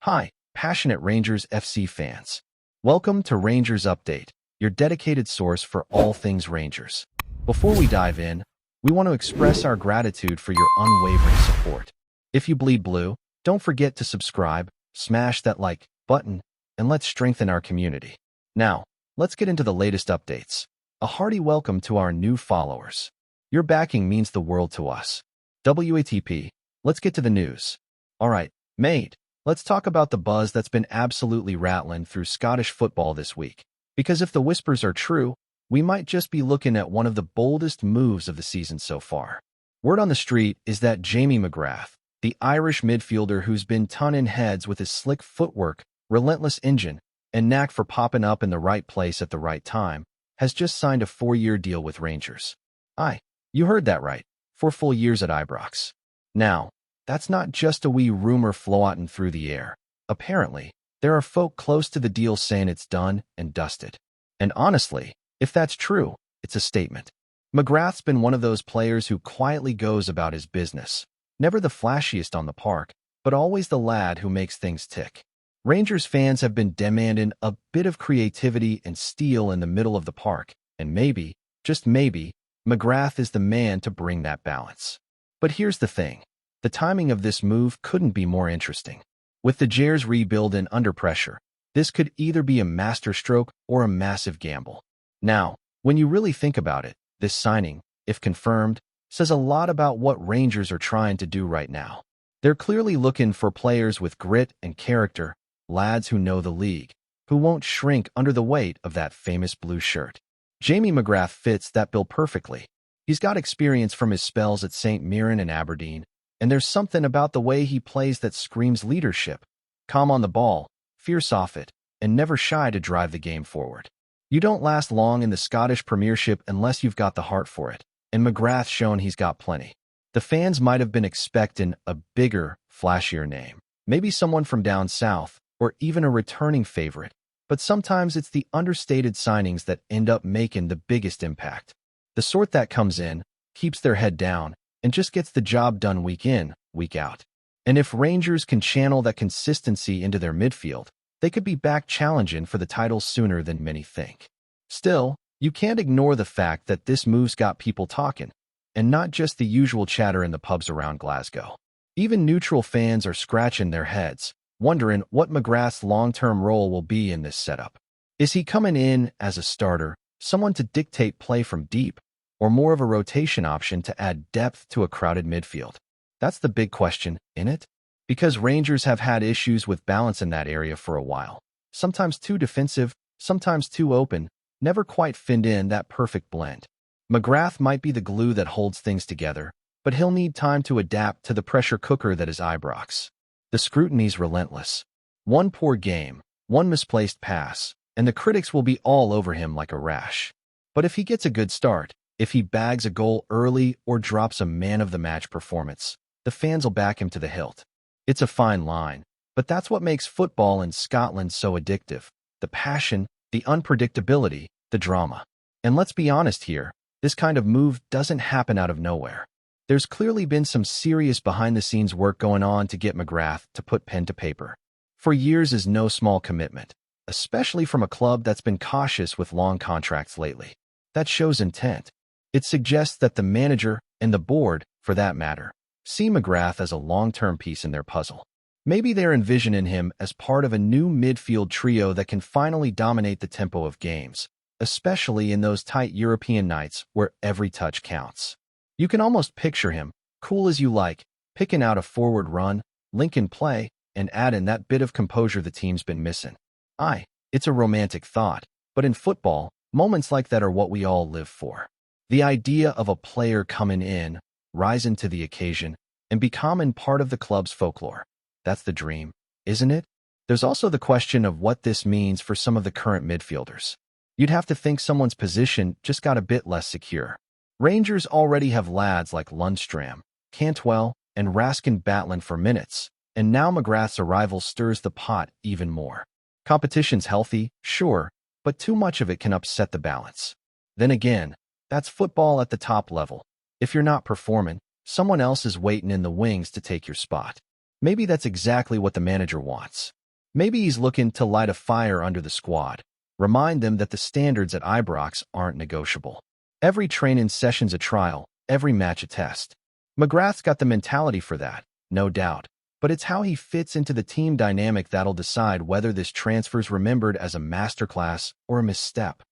Hi, passionate Rangers FC fans. Welcome to Rangers Update, your dedicated source for all things Rangers. Before we dive in, we want to express our gratitude for your unwavering support. If you bleed blue, don't forget to subscribe, smash that like button, and let's strengthen our community. Now, let's get into the latest updates. A hearty welcome to our new followers. Your backing means the world to us. WATP, let's get to the news. Alright, mate, let's talk about the buzz that's been absolutely rattling through Scottish football this week. Because if the whispers are true, we might just be looking at one of the boldest moves of the season so far. Word on the street is that Jamie McGrath, the Irish midfielder who's been turning heads with his slick footwork, relentless engine, and knack for popping up in the right place at the right time, has just signed a 4-year deal with Rangers. Aye, you heard that right, 4 full years at Ibrox. Now, that's not just a wee rumor floating through the air. Apparently, there are folk close to the deal saying it's done and dusted. And honestly, if that's true, it's a statement. McGrath's been one of those players who quietly goes about his business. Never the flashiest on the park, but always the lad who makes things tick. Rangers fans have been demanding a bit of creativity and steel in the middle of the park, and maybe, just maybe, McGrath is the man to bring that balance. But here's the thing. The timing of this move couldn't be more interesting. With the Gers rebuild and under pressure, this could either be a masterstroke or a massive gamble. Now, when you really think about it, this signing, if confirmed, says a lot about what Rangers are trying to do right now. They're clearly looking for players with grit and character, lads who know the league, who won't shrink under the weight of that famous blue shirt. Jamie McGrath fits that bill perfectly. He's got experience from his spells at St. Mirren and Aberdeen, and there's something about the way he plays that screams leadership. Calm on the ball, fierce off it, and never shy to drive the game forward. You don't last long in the Scottish Premiership unless you've got the heart for it, and McGrath's shown he's got plenty. The fans might have been expecting a bigger, flashier name, maybe someone from down south, or even a returning favorite, but sometimes it's the understated signings that end up making the biggest impact. The sort that comes in, keeps their head down, and just gets the job done week in, week out. And if Rangers can channel that consistency into their midfield, they could be back challenging for the title sooner than many think. Still, you can't ignore the fact that this move's got people talking, and not just the usual chatter in the pubs around Glasgow. Even neutral fans are scratching their heads, wondering what McGrath's long-term role will be in this setup. Is he coming in as a starter, someone to dictate play from deep, or more of a rotation option to add depth to a crowded midfield? That's the big question, isn't it? Because Rangers have had issues with balance in that area for a while. Sometimes too defensive, sometimes too open, never quite finned in that perfect blend. McGrath might be the glue that holds things together, but he'll need time to adapt to the pressure cooker that is Ibrox. The scrutiny's relentless. One poor game, one misplaced pass, and the critics will be all over him like a rash. But if he gets a good start, if he bags a goal early or drops a man-of-the-match performance, the fans will back him to the hilt. It's a fine line, but that's what makes football in Scotland so addictive. The passion, the unpredictability, the drama. And let's be honest here, this kind of move doesn't happen out of nowhere. There's clearly been some serious behind-the-scenes work going on to get McGrath to put pen to paper. 4 years is no small commitment, especially from a club that's been cautious with long contracts lately. That shows intent. It suggests that the manager, and the board, for that matter, see McGrath as a long-term piece in their puzzle. Maybe they're envisioning him as part of a new midfield trio that can finally dominate the tempo of games, especially in those tight European nights where every touch counts. You can almost picture him, cool as you like, picking out a forward run, link in play, and add in that bit of composure the team's been missing. Aye, it's a romantic thought, but in football, moments like that are what we all live for. The idea of a player coming in, rising to the occasion, and becoming part of the club's folklore. That's the dream, isn't it? There's also the question of what this means for some of the current midfielders. You'd have to think someone's position just got a bit less secure. Rangers already have lads like Lundstram, Cantwell, and Raskin battling for minutes, and now McGrath's arrival stirs the pot even more. Competition's healthy, sure, but too much of it can upset the balance. Then again, that's football at the top level. If you're not performing, someone else is waiting in the wings to take your spot. Maybe that's exactly what the manager wants. Maybe he's looking to light a fire under the squad. Remind them that the standards at Ibrox aren't negotiable. Every training session's a trial, every match a test. McGrath's got the mentality for that, no doubt. But it's how he fits into the team dynamic that'll decide whether this transfer's remembered as a masterclass or a misstep.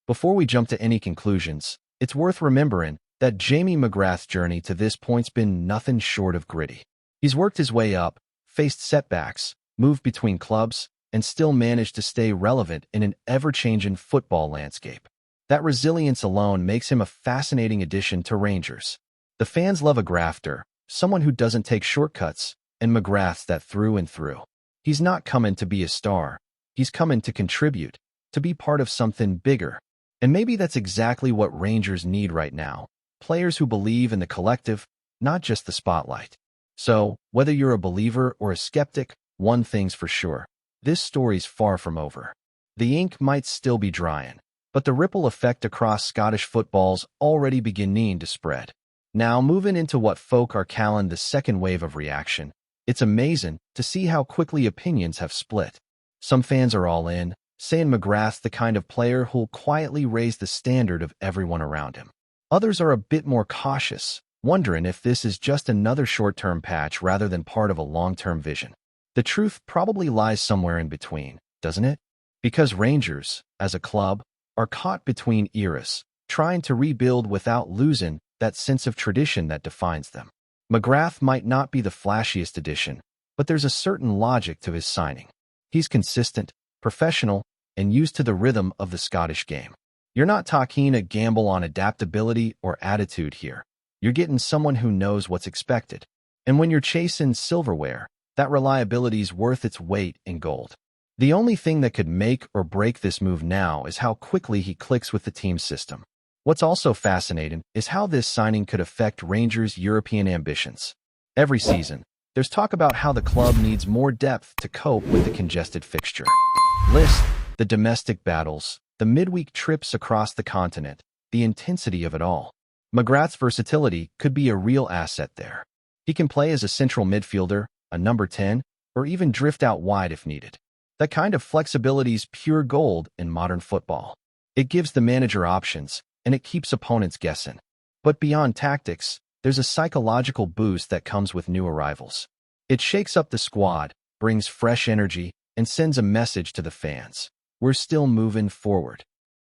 Before we jump to any conclusions, it's worth remembering that Jamie McGrath's journey to this point's been nothing short of gritty. He's worked his way up, faced setbacks, moved between clubs, and still managed to stay relevant in an ever-changing football landscape. That resilience alone makes him a fascinating addition to Rangers. The fans love a grafter, someone who doesn't take shortcuts, and McGrath's that through and through. He's not coming to be a star. He's coming to contribute, to be part of something bigger. And maybe that's exactly what Rangers need right now. Players who believe in the collective, not just the spotlight. So, whether you're a believer or a skeptic, one thing's for sure. This story's far from over. The ink might still be drying, but the ripple effect across Scottish football's already beginning to spread. Now, moving into what folk are calling the second wave of reaction, it's amazing to see how quickly opinions have split. Some fans are all in, saying McGrath's the kind of player who'll quietly raise the standard of everyone around him. Others are a bit more cautious, wondering if this is just another short-term patch rather than part of a long-term vision. The truth probably lies somewhere in between, doesn't it? Because Rangers, as a club, are caught between eras, trying to rebuild without losing that sense of tradition that defines them. McGrath might not be the flashiest addition, but there's a certain logic to his signing. He's consistent, professional, and used to the rhythm of the Scottish game. You're not talking a gamble on adaptability or attitude here. You're getting someone who knows what's expected. And when you're chasing silverware, that reliability's worth its weight in gold. The only thing that could make or break this move now is how quickly he clicks with the team system. What's also fascinating is how this signing could affect Rangers' European ambitions. Every season, there's talk about how the club needs more depth to cope with the congested fixture list, the domestic battles, the midweek trips across the continent, the intensity of it all. McGrath's versatility could be a real asset there. He can play as a central midfielder, a number 10, or even drift out wide if needed. That kind of flexibility's pure gold in modern football. It gives the manager options, and it keeps opponents guessing. But beyond tactics, there's a psychological boost that comes with new arrivals. It shakes up the squad, brings fresh energy, and sends a message to the fans. We're still moving forward.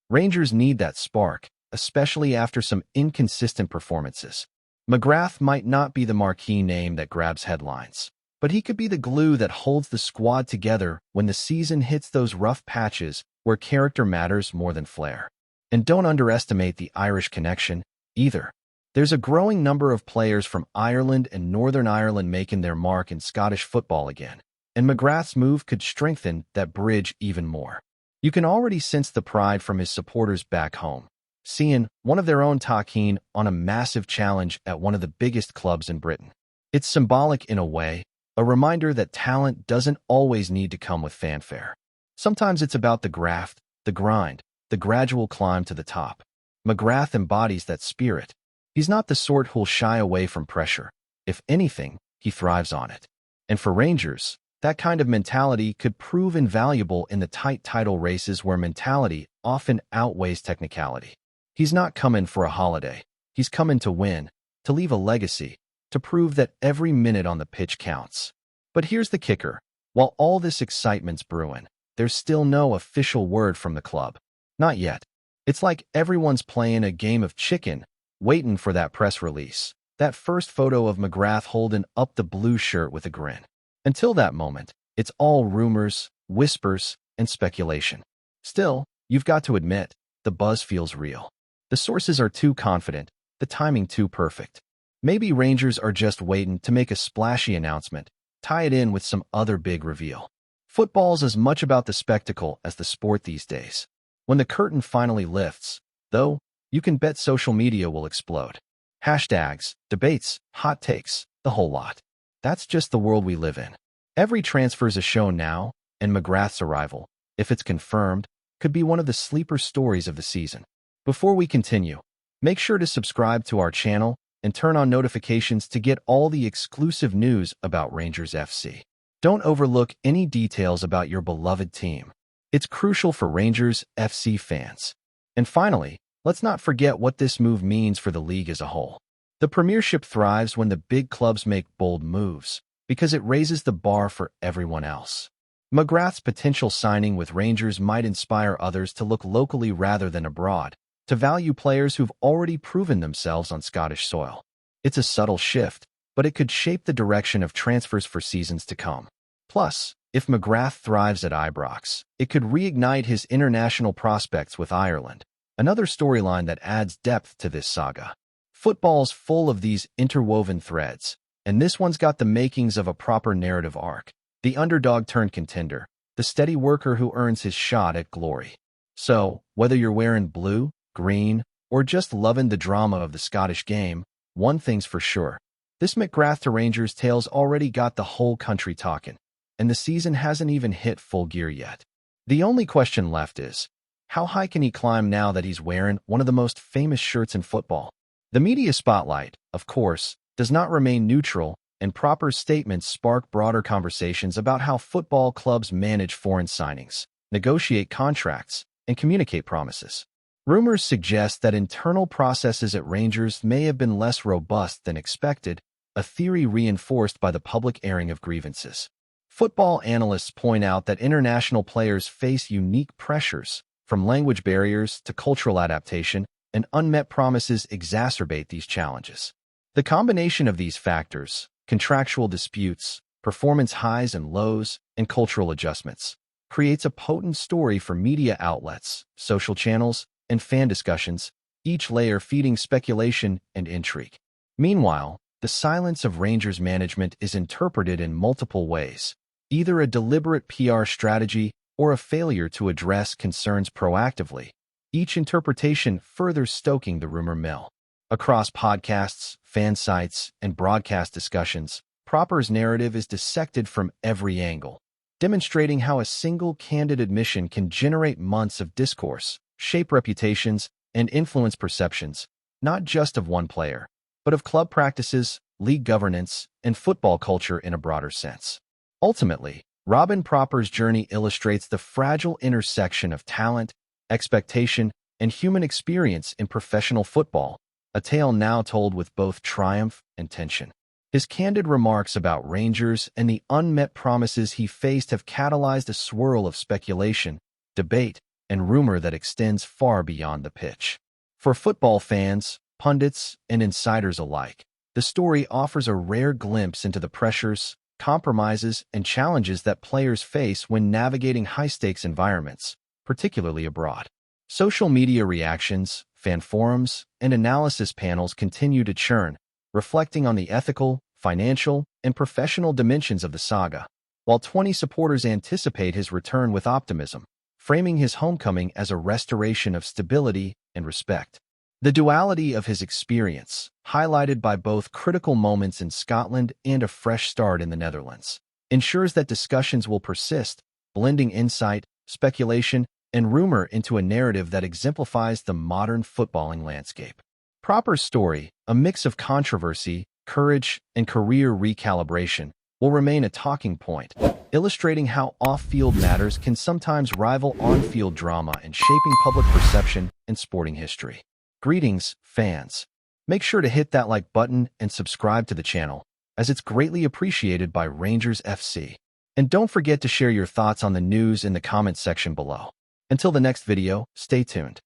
Rangers need that spark, especially after some inconsistent performances. McGrath might not be the marquee name that grabs headlines, but he could be the glue that holds the squad together when the season hits those rough patches where character matters more than flair. And don't underestimate the Irish connection, either. There's a growing number of players from Ireland and Northern Ireland making their mark in Scottish football again, and McGrath's move could strengthen that bridge even more. You can already sense the pride from his supporters back home, seeing one of their own talking on a massive challenge at one of the biggest clubs in Britain. It's symbolic in a way, a reminder that talent doesn't always need to come with fanfare. Sometimes it's about the graft, the grind, the gradual climb to the top. McGrath embodies that spirit. He's not the sort who'll shy away from pressure. If anything, he thrives on it. And for Rangers, that kind of mentality could prove invaluable in the tight title races where mentality often outweighs technicality. He's not coming for a holiday. He's coming to win, to leave a legacy, to prove that every minute on the pitch counts. But here's the kicker. While all this excitement's brewing, there's still no official word from the club. Not yet. It's like everyone's playing a game of chicken, waiting for that press release, that first photo of McGrath holding up the blue shirt with a grin. Until that moment, it's all rumors, whispers, and speculation. Still, you've got to admit, the buzz feels real. The sources are too confident, the timing too perfect. Maybe Rangers are just waiting to make a splashy announcement, tie it in with some other big reveal. Football's as much about the spectacle as the sport these days. When the curtain finally lifts, though, you can bet social media will explode. Hashtags, debates, hot takes, the whole lot. That's just the world we live in. Every transfer's a show now, and McGrath's arrival, if it's confirmed, could be one of the sleeper stories of the season. Before we continue, make sure to subscribe to our channel and turn on notifications to get all the exclusive news about Rangers FC. Don't overlook any details about your beloved team. It's crucial for Rangers FC fans. And finally, let's not forget what this move means for the league as a whole. The Premiership thrives when the big clubs make bold moves, because it raises the bar for everyone else. McGrath's potential signing with Rangers might inspire others to look locally rather than abroad, to value players who've already proven themselves on Scottish soil. It's a subtle shift, but it could shape the direction of transfers for seasons to come. Plus, if McGrath thrives at Ibrox, it could reignite his international prospects with Ireland, another storyline that adds depth to this saga. Football's full of these interwoven threads, and this one's got the makings of a proper narrative arc. The underdog turned contender, the steady worker who earns his shot at glory. So, whether you're wearing blue, green, or just loving the drama of the Scottish game, one thing's for sure. This McGrath to Rangers tale's already got the whole country talking, and the season hasn't even hit full gear yet. The only question left is, how high can he climb now that he's wearing one of the most famous shirts in football? The media spotlight, of course, does not remain neutral, and proper statements spark broader conversations about how football clubs manage foreign signings, negotiate contracts, and communicate promises. Rumors suggest that internal processes at Rangers may have been less robust than expected, a theory reinforced by the public airing of grievances. Football analysts point out that international players face unique pressures, from language barriers to cultural adaptation, and unmet promises exacerbate these challenges. The combination of these factors, contractual disputes, performance highs and lows, and cultural adjustments, creates a potent story for media outlets, social channels, and fan discussions, each layer feeding speculation and intrigue. Meanwhile, the silence of Rangers management is interpreted in multiple ways, either a deliberate PR strategy or a failure to address concerns proactively, each interpretation further stoking the rumor mill. Across podcasts, fan sites, and broadcast discussions, Proper's narrative is dissected from every angle, demonstrating how a single candid admission can generate months of discourse, shape reputations, and influence perceptions, not just of one player, but of club practices, league governance, and football culture in a broader sense. Ultimately, Robin Proper's journey illustrates the fragile intersection of talent, expectation, and human experience in professional football, a tale now told with both triumph and tension. His candid remarks about Rangers and the unmet promises he faced have catalyzed a swirl of speculation, debate, and rumor that extends far beyond the pitch. For football fans, pundits, and insiders alike, the story offers a rare glimpse into the pressures, compromises, and challenges that players face when navigating high-stakes environments, particularly abroad. Social media reactions, fan forums, and analysis panels continue to churn, reflecting on the ethical, financial, and professional dimensions of the saga, while 20 supporters anticipate his return with optimism, framing his homecoming as a restoration of stability and respect. The duality of his experience, highlighted by both critical moments in Scotland and a fresh start in the Netherlands, ensures that discussions will persist, blending insight, speculation, and rumor into a narrative that exemplifies the modern footballing landscape. Proper's story, a mix of controversy, courage, and career recalibration, will remain a talking point, illustrating how off-field matters can sometimes rival on-field drama in shaping public perception and sporting history. Greetings, fans. Make sure to hit that like button and subscribe to the channel, as it's greatly appreciated by Rangers FC. And don't forget to share your thoughts on the news in the comments section below. Until the next video, stay tuned.